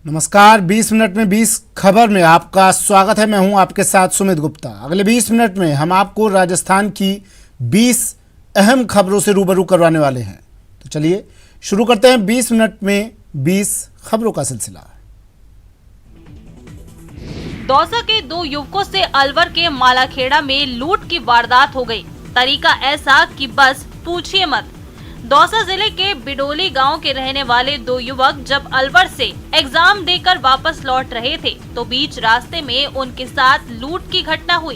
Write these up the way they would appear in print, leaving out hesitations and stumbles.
नमस्कार, 20 मिनट में 20 खबर में आपका स्वागत है। मैं हूं आपके साथ सुमित गुप्ता। अगले 20 मिनट में हम आपको राजस्थान की 20 अहम खबरों से रूबरू करवाने वाले हैं। तो चलिए शुरू करते हैं 20 मिनट में 20 खबरों का सिलसिला। दौसा के दो युवकों से अलवर के मालाखेड़ा में लूट की वारदात हो गई। तरीका ऐसा कि बस पूछिए मत। दौसा जिले के बिडोली गांव के रहने वाले दो युवक जब अलवर से एग्जाम देकर वापस लौट रहे थे तो बीच रास्ते में उनके साथ लूट की घटना हुई।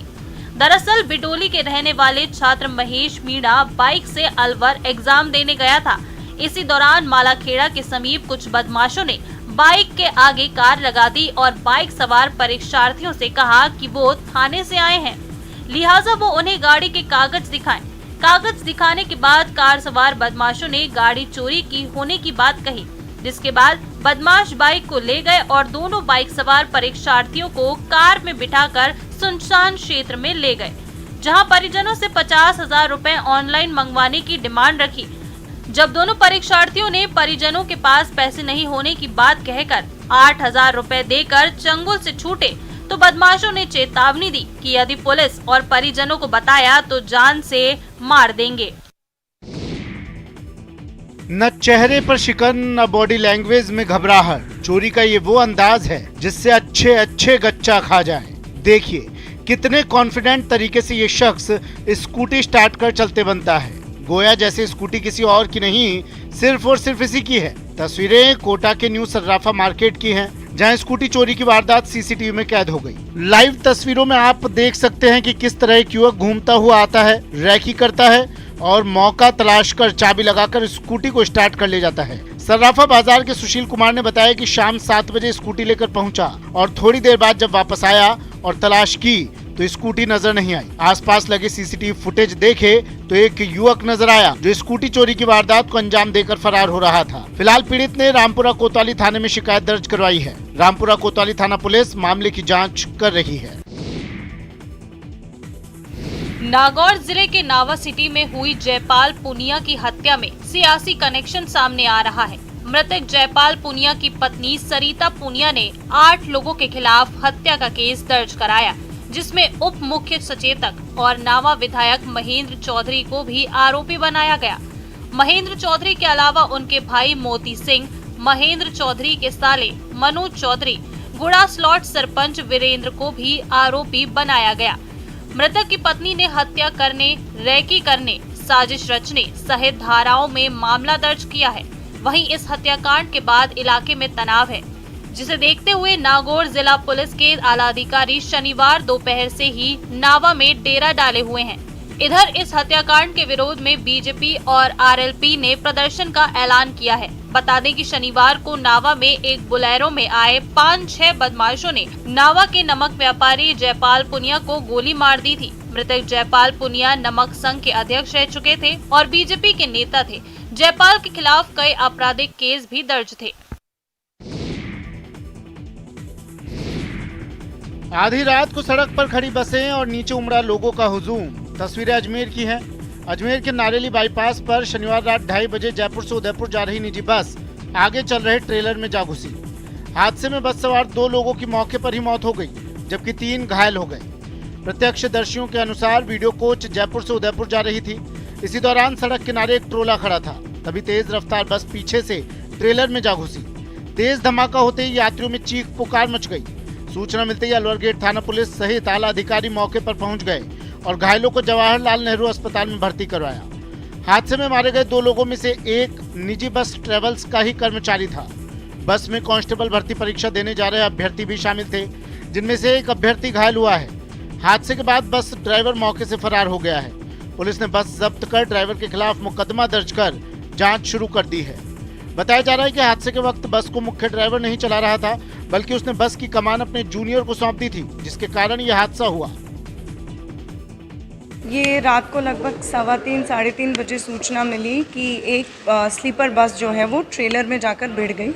दरअसल बिडोली के रहने वाले छात्र महेश मीणा बाइक से अलवर एग्जाम देने गया था। इसी दौरान मालाखेड़ा के समीप कुछ बदमाशों ने बाइक के आगे कार लगा दी और बाइक सवार परीक्षार्थियों से कहा कि वो थाने से आए हैं, लिहाजा वो उन्हें गाड़ी के कागज दिखाएं। कागज दिखाने के बाद कार सवार बदमाशों ने गाड़ी चोरी की होने की बात कही, जिसके बाद बदमाश बाइक को ले गए और दोनों बाइक सवार परीक्षार्थियों को कार में बिठाकर सुनसान क्षेत्र में ले गए, जहां परिजनों से 50,000 रुपए ऑनलाइन मंगवाने की डिमांड रखी। जब दोनों परीक्षार्थियों ने परिजनों के पास पैसे नहीं होने की बात कहकर 8,000 रुपए देकर चंगुल से छूटे तो बदमाशों ने चेतावनी दी कि यदि पुलिस और परिजनों को बताया तो जान से मार देंगे। न चेहरे पर शिकन न बॉडी लैंग्वेज में घबराहट। चोरी का ये वो अंदाज है जिससे अच्छे अच्छे गच्चा खा जाए। देखिए कितने कॉन्फिडेंट तरीके से ये शख्स स्कूटी स्टार्ट कर चलते बनता है, गोया जैसे स्कूटी किसी और की नहीं, सिर्फ और सिर्फ इसी की है। तस्वीरें कोटा के न्यू सर्राफा मार्केट की हैं, जहां स्कूटी चोरी की वारदात सीसीटीवी में कैद हो गई। लाइव तस्वीरों में आप देख सकते हैं कि किस तरह एक युवक घूमता हुआ आता है, रैकी करता है और मौका तलाश कर चाबी लगाकर स्कूटी को स्टार्ट कर ले जाता है। सर्राफा बाजार के सुशील कुमार ने बताया कि शाम 7 बजे स्कूटी लेकर पहुंचा और थोड़ी देर बाद जब वापस आया और तलाश की तो स्कूटी नजर नहीं आई। आसपास लगे सीसीटीवी फुटेज देखे तो एक युवक नजर आया जो स्कूटी चोरी की वारदात को अंजाम देकर फरार हो रहा था। फिलहाल पीड़ित ने रामपुरा कोतवाली थाने में शिकायत दर्ज करवाई है। रामपुरा कोतवाली थाना पुलिस मामले की जांच कर रही है। नागौर जिले के नावा सिटी में हुई जयपाल पुनिया की हत्या में सियासी कनेक्शन सामने आ रहा है। मृतक जयपाल पुनिया की पत्नी सरिता पुनिया ने 8 लोगों के खिलाफ हत्या का केस दर्ज कराया, जिसमें उप मुख्य सचेतक और नावा विधायक महेंद्र चौधरी को भी आरोपी बनाया गया। महेंद्र चौधरी के अलावा उनके भाई मोती सिंह, महेंद्र चौधरी के साले मनोज चौधरी, गुड़ा स्लॉट सरपंच वीरेंद्र को भी आरोपी बनाया गया। मृतक की पत्नी ने हत्या करने, रैकी करने, साजिश रचने सहित धाराओं में मामला दर्ज किया है। वहीं इस हत्याकांड के बाद इलाके में तनाव है, जिसे देखते हुए नागौर जिला पुलिस के आलाधिकारी शनिवार दोपहर से ही नावा में डेरा डाले हुए हैं। इधर इस हत्याकांड के विरोध में बीजेपी और आरएलपी ने प्रदर्शन का ऐलान किया है। बता दें कि शनिवार को नावा में एक बोलेरो में आए 5-6 बदमाशों ने नावा के नमक व्यापारी जयपाल पुनिया को गोली मार दी थी। मृतक जयपाल पुनिया नमक संघ के अध्यक्ष रह चुके थे और बीजेपी के नेता थे। जयपाल के खिलाफ कई आपराधिक केस भी दर्ज थे। आधी रात को सड़क पर खड़ी बसें और नीचे उमड़ा लोगों का हुजूम। तस्वीरें अजमेर की हैं। अजमेर के नारेली बाईपास पर शनिवार रात 2:30 बजे जयपुर से उदयपुर जा रही निजी बस आगे चल रहे ट्रेलर में जा घुसी। हादसे में बस सवार 2 लोगों की मौके पर ही मौत हो गई, जबकि 3 घायल हो गए। प्रत्यक्षदर्शियों के अनुसार वीडियो कोच जयपुर से उदयपुर जा रही थी। इसी दौरान सड़क किनारे एक ट्रोला खड़ा था, तभी तेज रफ्तार बस पीछे से ट्रेलर में जा घुसी। तेज धमाका होते ही यात्रियों में चीख पुकार मच गई। सूचना मिलते ही अलवर गेट थाना पुलिस सहित आला अधिकारी मौके पर पहुंच गए और घायलों को जवाहरलाल नेहरू अस्पताल में भर्ती करवाया। हादसे में मारे गए 2 लोगों में से एक निजी बस ट्रेवल्स का ही कर्मचारी था। बस में कांस्टेबल भर्ती परीक्षा देने जा रहे अभ्यर्थी भी शामिल थे, जिनमें से एक अभ्यर्थी घायल हुआ है। हादसे के बाद बस ड्राइवर मौके से फरार हो गया है। पुलिस ने बस जब्त कर ड्राइवर के खिलाफ मुकदमा दर्ज कर जाँच शुरू कर दी है। बताया जा रहा है कि हादसे के वक्त बस को मुख्य ड्राइवर नहीं चला रहा था, बल्कि उसने बस की कमान अपने जूनियर को सौंप दी थी, जिसके कारण यह हादसा हुआ। ये रात को लगभग 3:15 साढ़े 3 बजे सूचना मिली कि एक स्लीपर बस जो है वो ट्रेलर में जाकर भिड़ गई।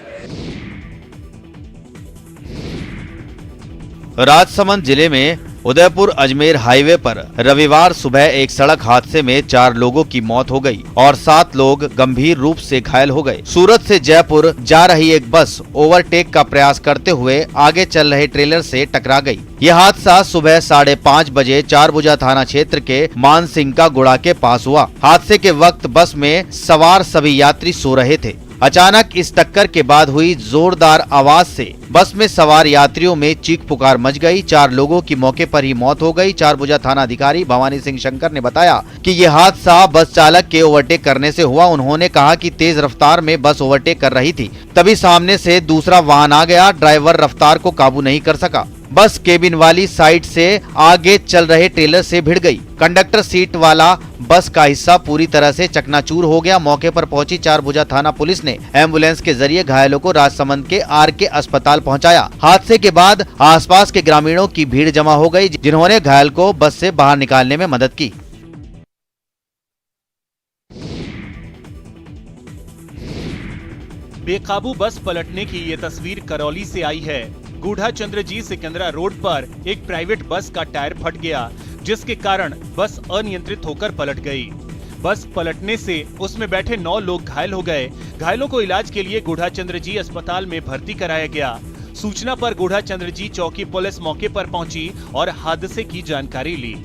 राजसमंद जिले में उदयपुर अजमेर हाईवे पर रविवार सुबह एक सड़क हादसे में 4 लोगों की मौत हो गई और 7 लोग गंभीर रूप से घायल हो गए। सूरत से जयपुर जा रही एक बस ओवरटेक का प्रयास करते हुए आगे चल रहे ट्रेलर से टकरा गई। यह हादसा सुबह 5:30 बजे चारभुजा थाना क्षेत्र के मानसिंह का गुड़ा के पास हुआ। हादसे के वक्त बस में सवार सभी यात्री सो रहे थे। अचानक इस टक्कर के बाद हुई जोरदार आवाज से बस में सवार यात्रियों में चीख पुकार मच गई। 4 लोगों की मौके पर ही मौत हो गई। चारभुजा थाना अधिकारी भवानी सिंह शंकर ने बताया कि यह हादसा बस चालक के ओवरटेक करने से हुआ। उन्होंने कहा कि तेज रफ्तार में बस ओवरटेक कर रही थी, तभी सामने से दूसरा वाहन आ गया। ड्राइवर रफ्तार को काबू नहीं कर सका। बस केबिन वाली साइड से आगे चल रहे ट्रेलर से भिड़ गई। कंडक्टर सीट वाला बस का हिस्सा पूरी तरह से चकनाचूर हो गया। मौके पर पहुंची चारभुजा थाना पुलिस ने एम्बुलेंस के जरिए घायलों को राजसमंद के आरके अस्पताल पहुंचाया। हादसे के बाद आसपास के ग्रामीणों की भीड़ जमा हो गई, जिन्होंने घायल को बस से बाहर निकालने में मदद की। बेकाबू बस पलटने की ये तस्वीर करौली से आई है। गूढ़ा चंद्रजी सिकंदरा रोड पर एक प्राइवेट बस का टायर फट गया, जिसके कारण बस अनियंत्रित होकर पलट गई। बस पलटने से उसमें बैठे 9 लोग घायल हो गए। घायलों को इलाज के लिए गूढ़ा चंद्रजी अस्पताल में भर्ती कराया गया। सूचना पर गूढ़ा चंद्रजी चौकी पुलिस मौके पर पहुंची और हादसे की जानकारी ली।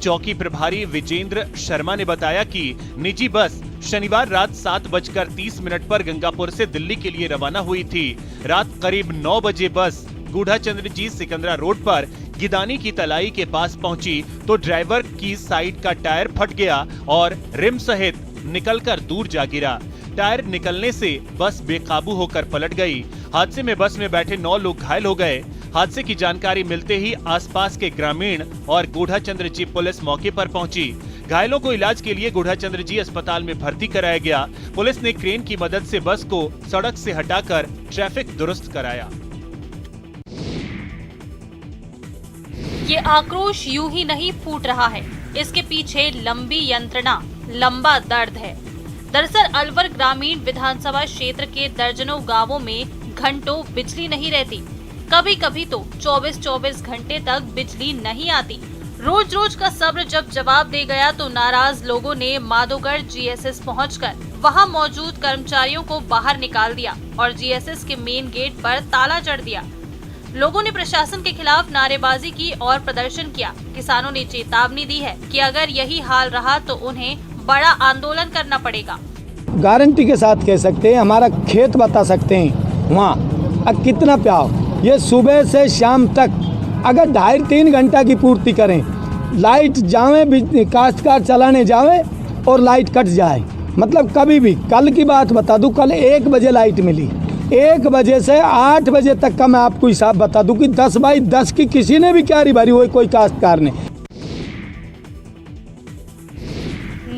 चौकी प्रभारी विजेंद्र शर्मा ने बताया कि निजी बस शनिवार रात 7:30 पर गंगापुर से दिल्ली के लिए रवाना हुई थी। रात करीब 9 बजे बस गूढ़ा चंद्रजी सिकंदरा रोड पर गिदानी की तलाई के पास पहुंची तो ड्राइवर की साइड का टायर फट गया और रिम सहित निकलकर दूर जा गिरा। टायर निकलने से बस बेकाबू होकर पलट गई। हादसे में बस में बैठे 9 लोग घायल हो गए। हादसे की जानकारी मिलते ही आसपास के ग्रामीण और गूढ़ा चंद्रजी पुलिस मौके पर पहुंची। घायलों को इलाज के लिए गूढ़ा चंद्रजी अस्पताल में भर्ती कराया गया। पुलिस ने क्रेन की मदद से बस को सड़क से हटाकर ट्रैफिक दुरुस्त कराया। ये आक्रोश यूं ही नहीं फूट रहा है, इसके पीछे लंबी यंत्रणा, लंबा दर्द है। दरअसल अलवर ग्रामीण विधानसभा क्षेत्र के दर्जनों गांवों में घंटों बिजली नहीं रहती। कभी कभी तो 24-24 घंटे तक बिजली नहीं आती। रोज रोज का सब्र जब जवाब दे गया तो नाराज लोगों ने माधोगढ़ जीएसएस पहुंचकर वहां मौजूद कर्मचारियों को बाहर निकाल दिया और जीएसएस के मेन गेट पर ताला जड़ दिया। लोगों ने प्रशासन के खिलाफ नारेबाजी की और प्रदर्शन किया। किसानों ने चेतावनी दी है कि अगर यही हाल रहा तो उन्हें बड़ा आंदोलन करना पड़ेगा। गारंटी के साथ कह सकते हैं, हमारा खेत बता सकते हैं वहाँ कितना प्याव। ये सुबह से शाम तक अगर 2.5-3 घंटा की पूर्ति करें, लाइट जावे, काश्तकार चलाने जावे और लाइट कट जाए, मतलब कभी भी। कल की बात बता दूं, कल 1 बजे लाइट मिली। 1 बजे से 8 बजे तक का मैं आपको हिसाब बता दूं कि 10/10 की किसी ने भी क्यारी भरी हुई कोई काश्तकार ने।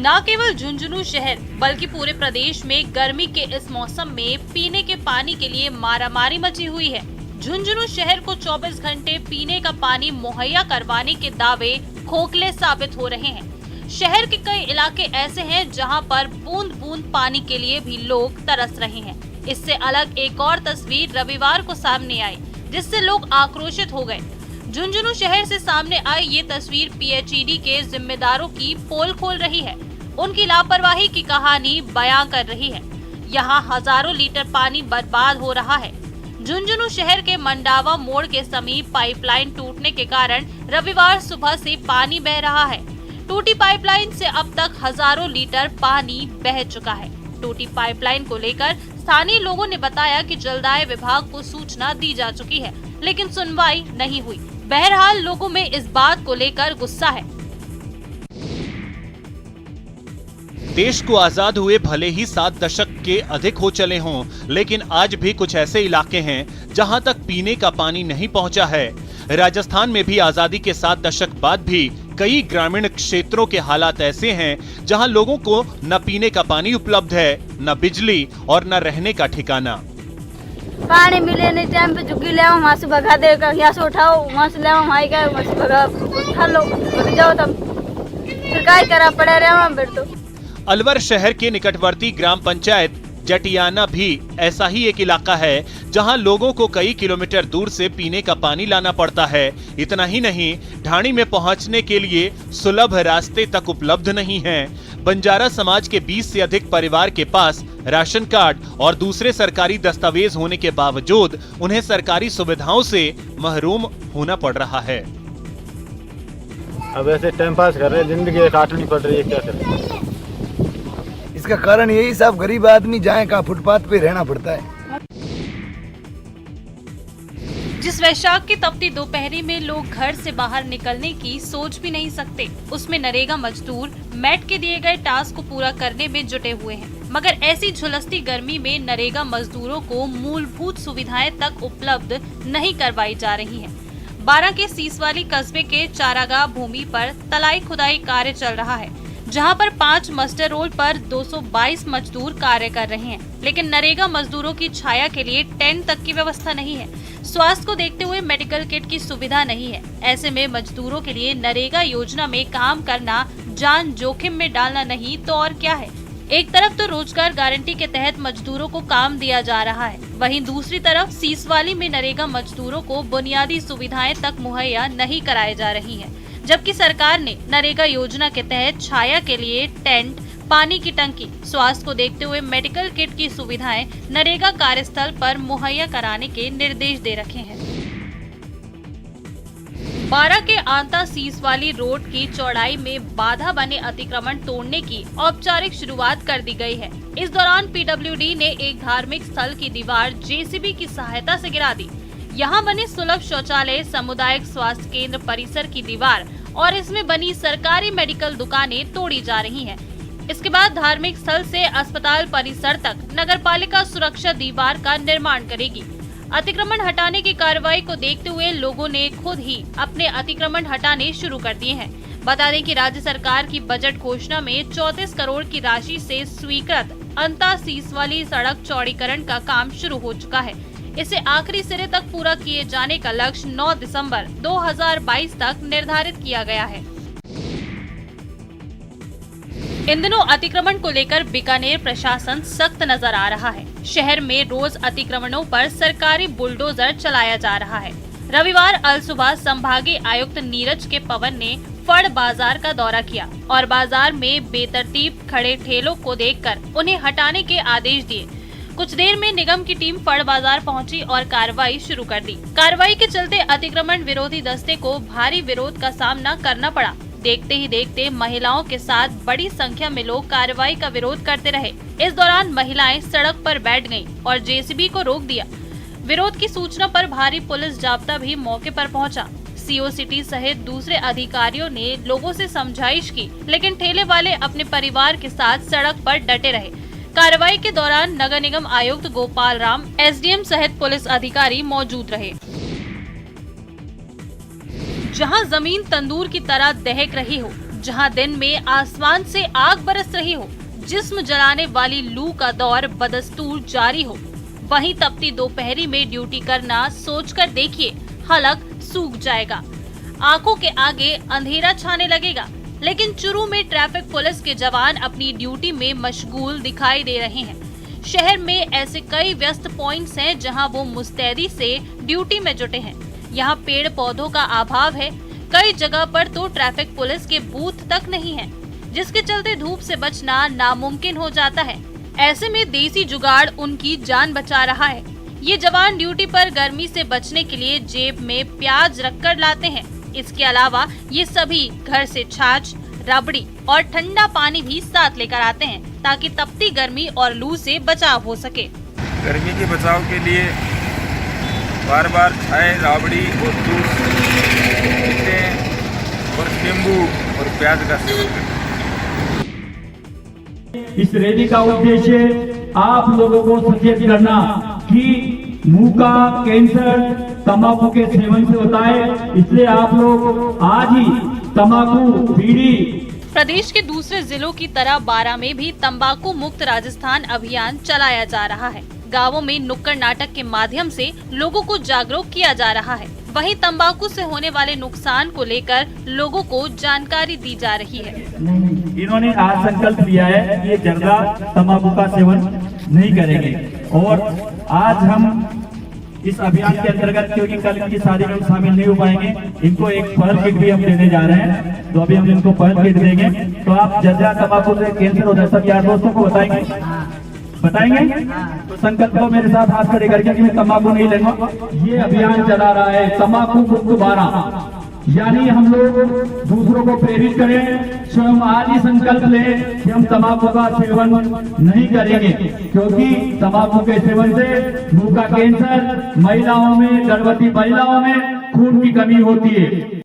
न केवल झुंझुनू शहर बल्कि पूरे प्रदेश में गर्मी के इस मौसम में पीने के पानी के लिए मारामारी मची हुई है। झुंझुनू शहर को 24 घंटे पीने का पानी मुहैया करवाने के दावे खोखले साबित हो रहे हैं। शहर के कई इलाके ऐसे हैं जहां पर बूंद बूंद पानी के लिए भी लोग तरस रहे हैं। इससे अलग एक और तस्वीर रविवार को सामने आई, जिससे लोग आक्रोशित हो गए। झुंझुनू शहर से सामने आई ये तस्वीर पीएचईडी के जिम्मेदारों की पोल खोल रही है। उनकी लापरवाही की कहानी बयां कर रही है। यहाँ हजारों लीटर पानी बर्बाद हो रहा है। झुंझुनू शहर के मंडावा मोड़ के समीप पाइपलाइन टूटने के कारण रविवार सुबह से पानी बह रहा है। टूटी पाइपलाइन से अब तक हजारों लीटर पानी बह चुका है। टूटी पाइपलाइन को लेकर स्थानीय लोगों ने बताया कि जलदाय विभाग को सूचना दी जा चुकी है, लेकिन सुनवाई नहीं हुई। बहरहाल लोगों में इस बात को लेकर गुस्सा है। देश को आजाद हुए भले ही 7 दशक के अधिक हो चले हों, लेकिन आज भी कुछ ऐसे इलाके हैं जहां तक पीने का पानी नहीं पहुंचा है। राजस्थान में भी आजादी के 7 दशक बाद भी कई ग्रामीण क्षेत्रों के हालात ऐसे हैं जहां लोगों को न पीने का पानी उपलब्ध है, न बिजली और न रहने का ठिकाना। पानी मिले नहीं टाइम पे झुकी ले वहाँ से भगा देगा, यहाँ से उठाओ वहाँ से ले वहाँ से भगा उठा लो जाओ, तब फिर क्या करा पड़े रहे वहाँ फिर तो। अलवर शहर के निकटवर्ती ग्राम पंचायत जटियाना भी ऐसा ही एक इलाका है जहां लोगों को कई किलोमीटर दूर से पीने का पानी लाना पड़ता है। इतना ही नहीं, ढाणी में पहुंचने के लिए सुलभ रास्ते तक उपलब्ध नहीं हैं। बंजारा समाज के 20 से अधिक परिवार के पास राशन कार्ड और दूसरे सरकारी दस्तावेज होने के बावजूद उन्हें सरकारी सुविधाओं से महरूम होना पड़ रहा है। अब ऐसे टाइम पास कर रहे हैं, जिंदगी काटनी पड़ रही है, क्या करें। इसका कारण यही साहब, गरीब आदमी जाए कहाँ, फुटपाथ पे रहना पड़ता है। जिस वैशाख की तपती दोपहरी में लोग घर से बाहर निकलने की सोच भी नहीं सकते, उसमें नरेगा मजदूर मैट के दिए गए टास्क को पूरा करने में जुटे हुए हैं। मगर ऐसी झुलसती गर्मी में नरेगा मजदूरों को मूलभूत सुविधाएं तक उपलब्ध नहीं करवाई जा रही हैं। 12 के सीसवाली कस्बे के चारागाह भूमि पर तलाई खुदाई कार्य चल रहा है, जहां पर 5 मस्टर रोल पर 222 मजदूर कार्य कर रहे हैं, लेकिन नरेगा मजदूरों की छाया के लिए टेंट तक की व्यवस्था नहीं है। स्वास्थ्य को देखते हुए मेडिकल किट की सुविधा नहीं है। ऐसे में मजदूरों के लिए नरेगा योजना में काम करना जान जोखिम में डालना नहीं तो और क्या है। एक तरफ तो रोजगार गारंटी के तहत मजदूरों को काम दिया जा रहा है, वहीं दूसरी तरफ सीसवाली में नरेगा मजदूरों को बुनियादी सुविधाएं तक मुहैया नहीं कराई जा रही हैं। जबकि सरकार ने नरेगा योजना के तहत छाया के लिए टेंट, पानी की टंकी, स्वास्थ्य को देखते हुए मेडिकल किट की सुविधाएं नरेगा कार्यस्थल पर मुहैया कराने के निर्देश दे रखे हैं। 12 के आंता सीसवाली रोड की चौड़ाई में बाधा बने अतिक्रमण तोड़ने की औपचारिक शुरुआत कर दी गई है। इस दौरान पीडब्ल्यूडी ने एक धार्मिक स्थल की दीवार जेसीबी की सहायता से गिरा दी। यहाँ बने सुलभ शौचालय, सामुदायिक स्वास्थ्य केंद्र परिसर की दीवार और इसमें बनी सरकारी मेडिकल दुकानें तोड़ी जा रही हैं। इसके बाद धार्मिक स्थल से अस्पताल परिसर तक नगरपालिका सुरक्षा दीवार का निर्माण करेगी। अतिक्रमण हटाने की कार्रवाई को देखते हुए लोगों ने खुद ही अपने अतिक्रमण हटाने शुरू कर दिए हैं। बता दें कि राज्य सरकार की बजट घोषणा में 34 करोड़ की राशि से स्वीकृत अंता सीसवाली सड़क चौड़ीकरण का काम शुरू हो चुका है। इसे आखिरी सिरे तक पूरा किए जाने का लक्ष्य 9 दिसंबर 2022 तक निर्धारित किया गया है। इन दिनों अतिक्रमण को लेकर बीकानेर प्रशासन सख्त नजर आ रहा है। शहर में रोज अतिक्रमणों पर सरकारी बुलडोजर चलाया जा रहा है। रविवार अल सुबह संभागीय आयुक्त नीरज के पवन ने फड़ बाजार का दौरा किया और बाजार में बेतरतीब खड़े ठेलों को देखकर उन्हें हटाने के आदेश दिए। कुछ देर में निगम की टीम फड़ बाजार पहुंची और कार्रवाई शुरू कर दी। कार्रवाई के चलते अतिक्रमण विरोधी दस्ते को भारी विरोध का सामना करना पड़ा। देखते ही देखते महिलाओं के साथ बड़ी संख्या में लोग कार्रवाई का विरोध करते रहे। इस दौरान महिलाएं सड़क पर बैठ गईं और जेसीबी को रोक दिया। विरोध की सूचना पर भारी पुलिस जाब्ता भी मौके पर पहुंचा। सीओ सिटी सहित दूसरे अधिकारियों ने लोगों से समझाइश की, लेकिन ठेले वाले अपने परिवार के साथ सड़क पर डटे रहे। कार्रवाई के दौरान नगर निगम आयुक्त गोपाल राम, एसडीएम सहित पुलिस अधिकारी मौजूद रहे। जहां जमीन तंदूर की तरह दहक रही हो, जहां दिन में आसमान से आग बरस रही हो, जिस्म जलाने वाली लू का दौर बदस्तूर जारी हो, वहीं तपती दोपहरी में ड्यूटी करना सोचकर देखिए, हलक सूख जाएगा। आंखों के आगे अंधेरा छाने लगेगा। लेकिन चुरू में ट्रैफिक पुलिस के जवान अपनी ड्यूटी में मशगूल दिखाई दे रहे हैं। शहर में ऐसे कई व्यस्त पॉइंट्स हैं जहां वो मुस्तैदी से ड्यूटी में जुटे हैं। यहाँ पेड़ पौधों का अभाव है। कई जगह पर तो ट्रैफिक पुलिस के बूथ तक नहीं है, जिसके चलते धूप से बचना नामुमकिन हो जाता है। ऐसे में देसी जुगाड़ उनकी जान बचा रहा है। ये जवान ड्यूटी पर गर्मी से बचने के लिए जेब में प्याज रखकर लाते हैं। इसके अलावा ये सभी घर से छाछ, रबड़ी और ठंडा पानी भी साथ लेकर आते हैं, ताकि तपती गर्मी और लू से बचाव हो सके। गर्मी के बचाव के लिए बार बार चाय, राबड़ी और जूस पीते हैं और नींबू और प्याज का सेवन करते हैं। इस रैली का उद्देश्य आप लोगों को सचेत करना कि मुंह का कैंसर तंबाकू के सेवन से होता है, इसलिए आप लोग आज ही तंबाकू, बीड़ी। प्रदेश के दूसरे जिलों की तरह बारां में भी तंबाकू मुक्त राजस्थान अभियान चलाया जा रहा है। गांवों में नुक्कड़ नाटक के माध्यम से लोगों को जागरूक किया जा रहा है। वहीं तंबाकू से होने वाले नुकसान को लेकर लोगों को जानकारी दी जा रही है। इन्होंने आज संकल्प लिया है कि जर्दा तंबाकू का सेवन नहीं करेंगे। और आज हम इस अभियान के अंतर्गत, क्योंकि कल इनकी शादी में हम शामिल नहीं हो पाएंगे, इनको एक पहल किट भी हम देने जा रहे हैं। तो अभी हम इनको पहल किट देंगे। तो आप जर्दा तंबाकू से कैंसर हो जाए, सब यार दोस्तों को बताएंगे तो संकल्प लो मेरे साथ हाथ खड़े करके कि मैं तंबाकू नहीं लूंगा। ये अभियान चला रहा है तंबाकू मुक्त 12, यानी हम लोग दूसरों को प्रेरित करें, स्वयं आज ही संकल्प लें कि हम तंबाकू का सेवन नहीं करेंगे, क्योंकि तंबाकू के सेवन से मुंह का कैंसर, महिलाओं में, गर्भवती महिलाओं में खून की कमी होती है।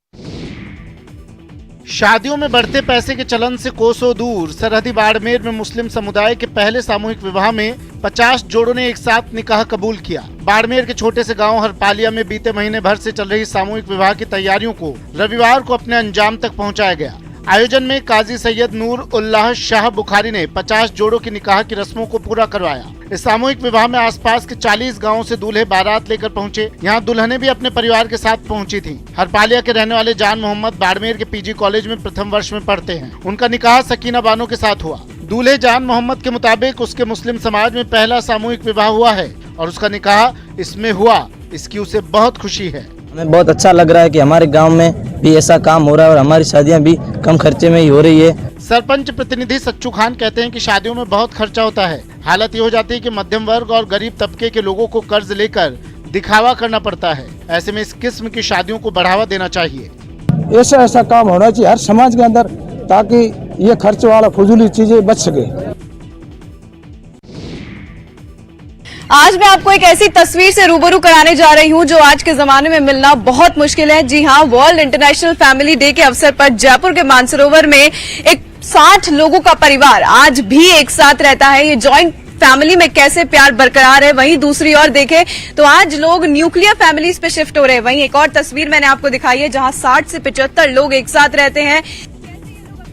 शादियों में बढ़ते पैसे के चलन से कोसों दूर सरहदी बाड़मेर में मुस्लिम समुदाय के पहले सामूहिक विवाह में 50 जोड़ों ने एक साथ निकाह कबूल किया। बाड़मेर के छोटे से गांव हरपालिया में बीते महीने भर से चल रही सामूहिक विवाह की तैयारियों को रविवार को अपने अंजाम तक पहुंचाया गया। आयोजन में काजी सैयद नूर उल्लाह शाह बुखारी ने 50 जोड़ों की निकाह की रस्मों को पूरा करवाया। इस सामूहिक विवाह में आसपास के 40 गांवों से दूल्हे बारात लेकर पहुंचे। यहां दुल्हनें भी अपने परिवार के साथ पहुंची थीं। हरपालिया के रहने वाले जान मोहम्मद बाड़मेर के पीजी कॉलेज में प्रथम वर्ष में पढ़ते हैं। उनका निकाह सकीना बानो के साथ हुआ। दूल्हे जान मोहम्मद के मुताबिक उसके मुस्लिम समाज में पहला सामूहिक विवाह हुआ है और उसका निकाह इसमें हुआ, इसकी उसे बहुत खुशी है। हमें बहुत अच्छा लग रहा है कि हमारे गांव में भी ऐसा काम हो रहा है और हमारी शादियां भी कम खर्चे में ही हो रही है। सरपंच प्रतिनिधि सच्चू खान कहते हैं कि शादियों में बहुत खर्चा होता है। हालत ये हो जाती है कि मध्यम वर्ग और गरीब तबके के लोगों को कर्ज लेकर दिखावा करना पड़ता है। ऐसे में इस किस्म की शादियों को बढ़ावा देना चाहिए। ऐसा काम होना चाहिए हर समाज के अंदर, ताकि ये खर्च वाला फजूली चीजें बच सके। आज मैं आपको एक ऐसी तस्वीर से रूबरू कराने जा रही हूं जो आज के जमाने में मिलना बहुत मुश्किल है। जी हां, वर्ल्ड इंटरनेशनल फैमिली डे के अवसर पर जयपुर के मानसरोवर में एक 60 लोगों का परिवार आज भी एक साथ रहता है। ये जॉइंट फैमिली में कैसे प्यार बरकरार है, वहीं दूसरी ओर देखें तो आज लोग न्यूक्लियर फैमिलीज पे शिफ्ट हो रहे हैं। वहीं एक और तस्वीर मैंने आपको दिखाई है जहां 60 से 75 लोग एक साथ रहते हैं।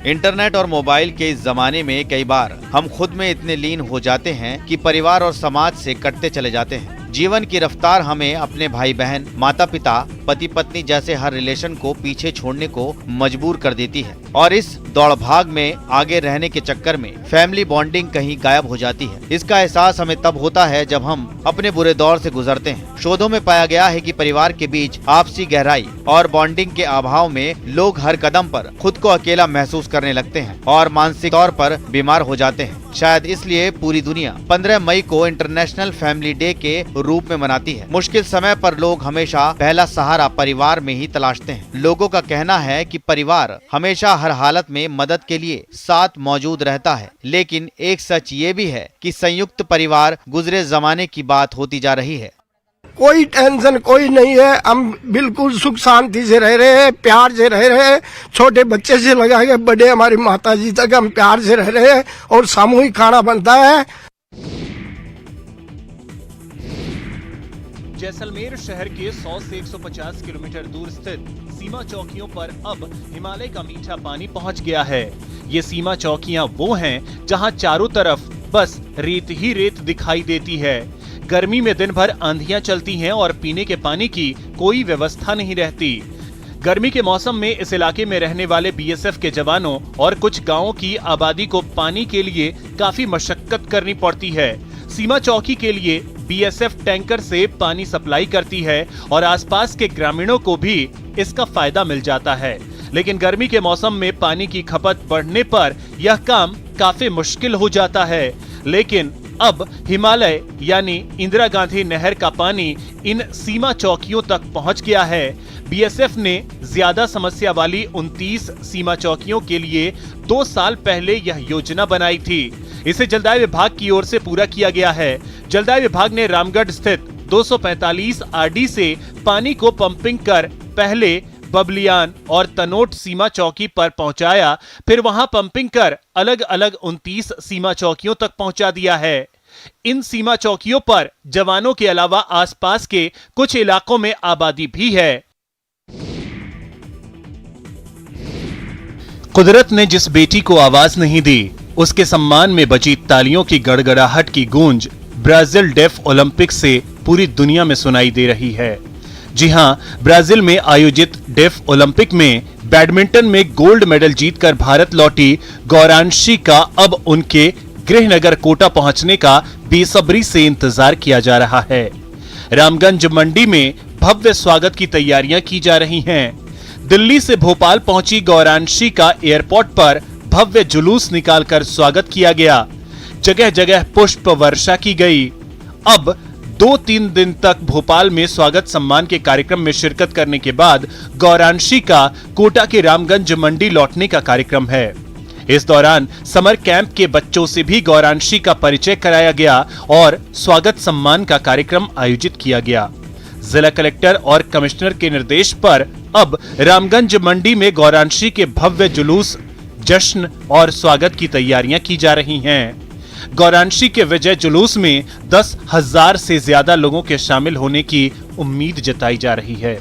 इंटरनेट और मोबाइल के इस जमाने में कई बार हम खुद में इतने लीन हो जाते हैं कि परिवार और समाज से कटते चले जाते हैं। जीवन की रफ्तार हमें अपने भाई बहन, माता पिता, पति पत्नी जैसे हर रिलेशन को पीछे छोड़ने को मजबूर कर देती है और इस दौड़ भाग में आगे रहने के चक्कर में फैमिली बॉन्डिंग कहीं गायब हो जाती है। इसका एहसास हमें तब होता है जब हम अपने बुरे दौर से गुजरते हैं। शोधों में पाया गया है कि परिवार के बीच आपसी गहराई और बॉन्डिंग के अभाव में लोग हर कदम पर खुद को अकेला महसूस करने लगते हैं और मानसिक तौर पर बीमार हो जाते हैं। शायद इसलिए पूरी दुनिया 15 मई को इंटरनेशनल फैमिली डे के रूप में मनाती है। मुश्किल समय पर लोग हमेशा पहला सहारा परिवार में ही तलाशते हैं। लोगों का कहना है कि परिवार हमेशा हर हालत में मदद के लिए साथ मौजूद रहता है, लेकिन एक सच ये भी है कि संयुक्त परिवार गुजरे जमाने की बात होती जा रही है। कोई टेंशन कोई नहीं है, हम बिल्कुल सुख शांति से रह रहे हैं, प्यार से रह रहे हैं। छोटे बच्चे से लगा के बड़े हमारी माता जी तक हम प्यार से रह रहे हैं और सामूहिक खाना बनता है। जैसलमेर शहर के 100 से 150 किलोमीटर दूर स्थित सीमा चौकियों पर अब हिमालय का मीठा पानी पहुंच गया है। ये सीमा चौकियां वो हैं जहां चारों तरफ बस रेत ही रेत दिखाई देती है। गर्मी में दिन भर आंधियां चलती हैं और पीने के पानी की कोई व्यवस्था नहीं रहती। गर्मी के मौसम में इस इलाके में रहने वाले बीएसएफ के जवानों और कुछ गांवों की आबादी को पानी के लिए काफी मशक्कत करनी पड़ती है। सीमा चौकी के लिए बीएसएफ टैंकर से पानी सप्लाई करती है और आसपास के ग्रामीणों को भी इसका फायदा मिल जाता है। लेकिन गर्मी के मौसम में पानी की खपत बढ़ने पर यह काम काफी मुश्किल हो जाता है। लेकिन अब हिमालय यानी इंदिरा गांधी नहर का पानी इन सीमा चौकियों तक पहुंच गया है। बीएसएफ ने ज्यादा समस्या वाली 29 सीमा चौकियों के लिए 2 साल पहले यह योजना बनाई थी। इसे जलदाय विभाग की ओर से पूरा किया गया है। जलदाय विभाग ने रामगढ़ स्थित 245 आरडी से पानी को पंपिंग कर पहले बबलियान और तनोट सीमा चौकी पर पहुंचाया, फिर वहां पंपिंग कर अलग अलग 29 सीमा चौकियों तक पहुंचा दिया है। इन सीमा चौकियों पर जवानों के अलावा आसपास के कुछ इलाकों में आबादी भी है। कुदरत ने जिस बेटी को आवाज नहीं दी, उसके सम्मान में बजी तालियों की गड़गड़ाहट की गूंज ब्राजील डेफ ओलंपिक से पूरी दुनिया में सुनाई दे रही है। जी हां, ब्राजील में आयोजित डेफ ओलंपिक में बैडमिंटन में गोल्ड मेडल जीतकर भारत लौटी गौरांशी का अब उनके गृहनगर कोटा पहुंचने का बेसब्री से इंतजार किया जा रहा है। रामगंज मंडी में भव्य स्वागत की तैयारियां की जा रही हैं। दिल्ली से भोपाल पहुंची गौरांशी का एयरपोर्ट पर भव्य जुलूस निकालकर स्वागत किया गया। जगह जगह पुष्प वर्षा की गई। अब 2-3 दिन तक भोपाल में स्वागत सम्मान के कार्यक्रम में शिरकत करने के बाद गौरांशी का कोटा के रामगंज मंडी लौटने का कार्यक्रम है। इस दौरान समर कैंप के बच्चों से भी गौरांशी का परिचय कराया गया और स्वागत सम्मान का कार्यक्रम आयोजित किया गया। जिला कलेक्टर और कमिश्नर के निर्देश पर अब रामगंज मंडी में गौरांशी के भव्य जुलूस, जश्न और स्वागत की तैयारियां की जा रही हैं। गौरांशी के विजय जुलूस में 10,000 से ज्यादा लोगों के शामिल होने की उम्मीद जताई जा रही है।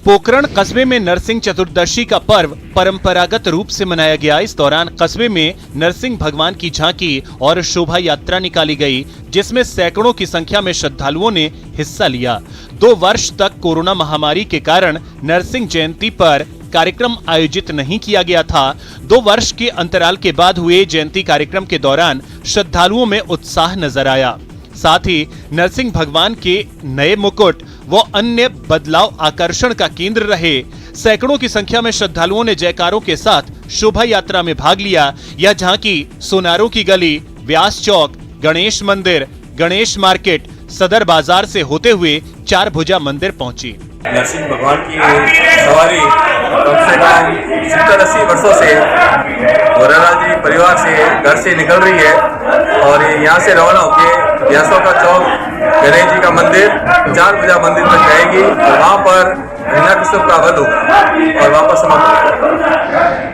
पोखरण कस्बे में नरसिंह चतुर्दशी का पर्व परंपरागत रूप से मनाया गया। इस दौरान कस्बे में नरसिंह भगवान की झांकी और शोभा यात्रा निकाली गई, जिसमें सैकड़ों की संख्या में श्रद्धालुओं ने हिस्सा लिया। 2 वर्ष तक कोरोना महामारी के कारण नरसिंह जयंती पर कार्यक्रम आयोजित नहीं किया गया था। 2 वर्ष के अंतराल के बाद हुए जयंती कार्यक्रम के दौरान श्रद्धालुओं में उत्साह नजर आया। साथ ही नरसिंह भगवान के नए मुकुट व अन्य बदलाव आकर्षण का केंद्र रहे। सैकड़ों की संख्या में श्रद्धालुओं ने जयकारों के साथ शोभा यात्रा में भाग लिया। यह झांकी सोनारों की गली, व्यास चौक, गणेश मंदिर, गणेश मार्केट, सदर बाजार से होते हुए 4 भुजा मंदिर पहुंची। नरसिंह भगवान की सवारी कम से कम 70-80 वर्षों से मोरेला जी परिवार से घर से निकल रही है और यहाँ से रवाना होकर व्यासों का चौक, गणेश जी का मंदिर, 4 भुजा मंदिर तक जाएगी और वहाँ पर हिरण्याकश्यप का वध होगा और वापस समाप्त होगा।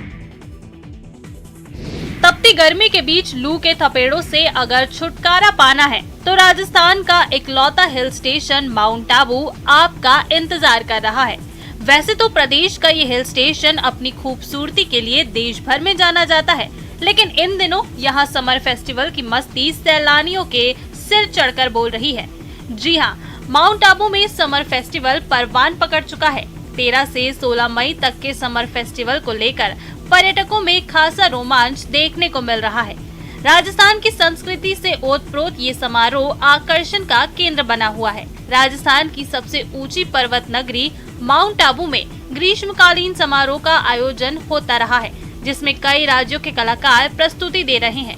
तपती गर्मी के बीच लू के थपेड़ों से अगर छुटकारा पाना है तो राजस्थान का इकलौता हिल स्टेशन माउंट आबू आपका इंतजार कर रहा है। वैसे तो प्रदेश का ये हिल स्टेशन अपनी खूबसूरती के लिए देश भर में जाना जाता है, लेकिन इन दिनों यहाँ समर फेस्टिवल की मस्ती सैलानियों के सिर चढ़कर बोल रही है। जी हाँ, माउंट आबू में समर फेस्टिवल परवान पकड़ चुका है। 13 से 16 मई तक के समर फेस्टिवल को लेकर पर्यटकों में खासा रोमांच देखने को मिल रहा है। राजस्थान की संस्कृति से ओतप्रोत ये समारोह आकर्षण का केंद्र बना हुआ है। राजस्थान की सबसे ऊंची पर्वत नगरी माउंट आबू में ग्रीष्मकालीन समारोह का आयोजन होता रहा है, जिसमें कई राज्यों के कलाकार प्रस्तुति दे रहे हैं।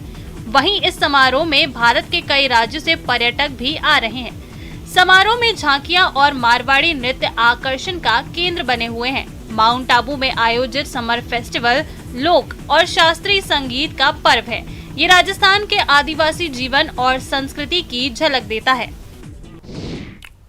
वहीं इस समारोह में भारत के कई राज्यों से पर्यटक भी आ रहे हैं। समारोह में झांकियां और मारवाड़ी नृत्य आकर्षण का केंद्र बने हुए हैं। माउंट आबू में आयोजित समर फेस्टिवल लोक और शास्त्रीय संगीत का पर्व है। ये राजस्थान के आदिवासी जीवन और संस्कृति की झलक देता है।